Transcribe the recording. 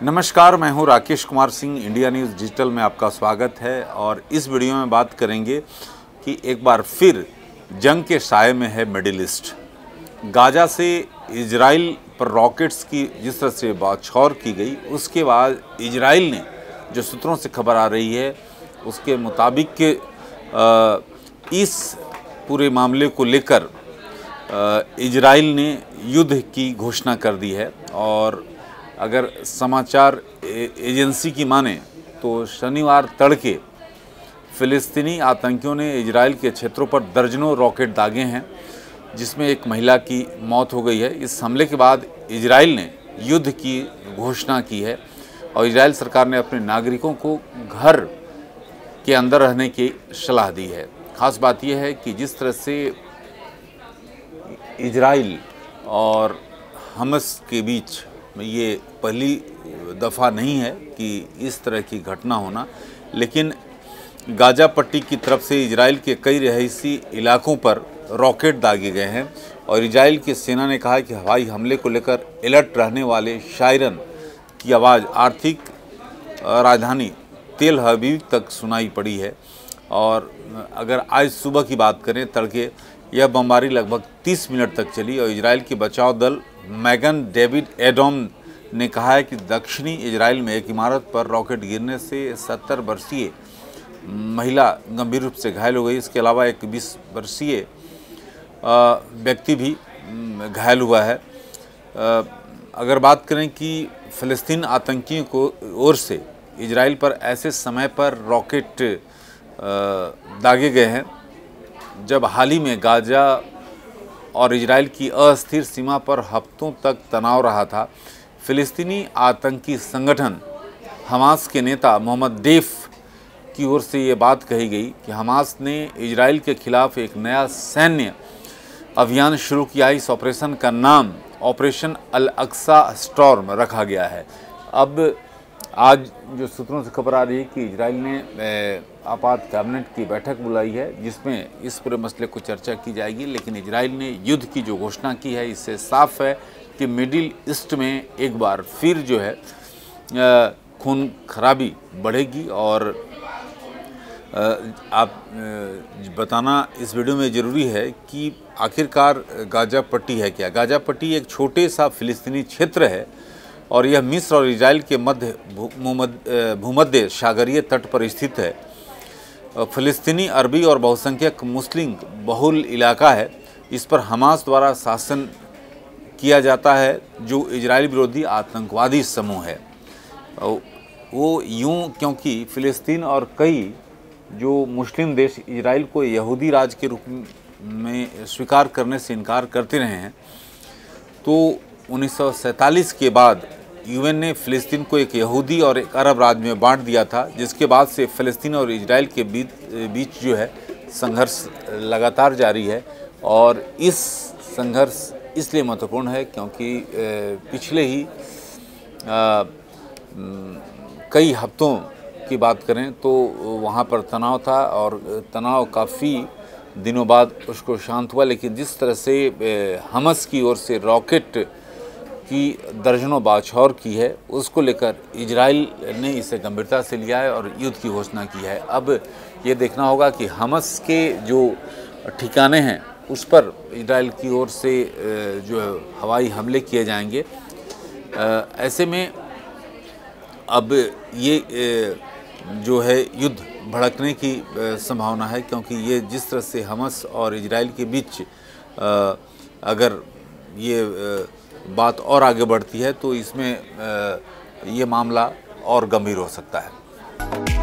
नमस्कार, मैं हूं Rakesh Kumar Singh. India news digital में आपका स्वागत है और इस वीडियो में बात करेंगे कि एक बार फिर जंग के साये में है मिडिल ईस्ट। गाजा से इजराइल पर रॉकेट्स की जिस तरह से बौछार की गई, उसके बाद इजराइल ने, जो सूत्रों से खबर आ रही है उसके मुताबिक के इस पूरे मामले को लेकर इजराइल ने युद्ध की घोषणा कर दी है। और अगर समाचार एजेंसी की माने तो शनिवार तड़के फ़िलिस्तीनी आतंकियों ने इजराइल के क्षेत्रों पर दर्जनों रॉकेट दागे हैं, जिसमें एक महिला की मौत हो गई है। इस हमले के बाद इजराइल ने युद्ध की घोषणा की है और इजराइल सरकार ने अपने नागरिकों को घर के अंदर रहने की सलाह दी है। ख़ास बात यह है कि जिस तरह से इजराइल और हमास के बीच ये पहली दफ़ा नहीं है कि इस तरह की घटना होना, लेकिन गाजा पट्टी की तरफ से इजराइल के कई रिहायशी इलाकों पर रॉकेट दागे गए हैं और इजराइल की सेना ने कहा है कि हवाई हमले को लेकर अलर्ट रहने वाले शायरन की आवाज़ आर्थिक राजधानी तेल अवीव तक सुनाई पड़ी है। और अगर आज सुबह की बात करें, तड़के यह बमबारी लगभग 30 मिनट तक चली और इजराइल के बचाव दल मैगन डेविड एडोम ने कहा है कि दक्षिणी इजराइल में एक इमारत पर रॉकेट गिरने से 70 वर्षीय महिला गंभीर रूप से घायल हो गई। इसके अलावा एक 20 वर्षीय व्यक्ति भी घायल हुआ है। अगर बात करें कि फ़लस्तीन आतंकियों को ओर से इजराइल पर ऐसे समय पर रॉकेट दागे गए हैं जब हाल ही में गाजा और इजराइल की अस्थिर सीमा पर हफ्तों तक तनाव रहा था। फ़िलिस्तीनी आतंकी संगठन हमास के नेता मोहम्मद देफ की ओर से ये बात कही गई कि हमास ने इजराइल के खिलाफ एक नया सैन्य अभियान शुरू किया। इस ऑपरेशन का नाम ऑपरेशन अल अक्सा स्टॉर्म रखा गया है। अब आज जो सूत्रों से खबर आ रही है कि इजराइल ने आपात कैबिनेट की बैठक बुलाई है, जिसमें इस पूरे मसले को चर्चा की जाएगी। लेकिन इजराइल ने युद्ध की जो घोषणा की है, इससे साफ है कि मिडिल ईस्ट में एक बार फिर जो है खून खराबी बढ़ेगी। और आप बताना इस वीडियो में ज़रूरी है कि आखिरकार गाजा पट्टी है क्या। गाजा पट्टी एक छोटे सा फ़िलिस्तीनी क्षेत्र है और यह मिस्र और इजराइल के मध्य भूमध्य सागरीय तट पर स्थित है। फ़िलिस्तीनी अरबी और बहुसंख्यक मुस्लिम बहुल इलाका है। इस पर हमास द्वारा शासन किया जाता है, जो इजराइल विरोधी आतंकवादी समूह है। वो यूं क्योंकि फ़िलिस्तीन और कई जो मुस्लिम देश इजराइल को यहूदी राज के रूप में स्वीकार करने से इनकार करते रहे हैं, तो 1947 के बाद यूएन ने फ़िलिस्तीन को एक यहूदी और एक अरब राज्य में बांट दिया था, जिसके बाद से फ़िलिस्तीन और इजराइल के बीच जो है संघर्ष लगातार जारी है। और इस संघर्ष इसलिए महत्वपूर्ण है क्योंकि पिछले ही कई हफ्तों की बात करें तो वहाँ पर तनाव था और तनाव काफ़ी दिनों बाद उसको शांत हुआ। लेकिन जिस तरह से हमास की ओर से रॉकेट की दर्जनों बौछार की है, उसको लेकर इजराइल ने इसे गंभीरता से लिया है और युद्ध की घोषणा की है। अब ये देखना होगा कि हमास के जो ठिकाने हैं उस पर इजराइल की ओर से जो हवाई हमले किए जाएंगे। ऐसे में अब ये जो है युद्ध भड़कने की संभावना है, क्योंकि ये जिस तरह से हमास और इजराइल के बीच अगर ये बात और आगे बढ़ती है तो इसमें ये मामला और गंभीर हो सकता है।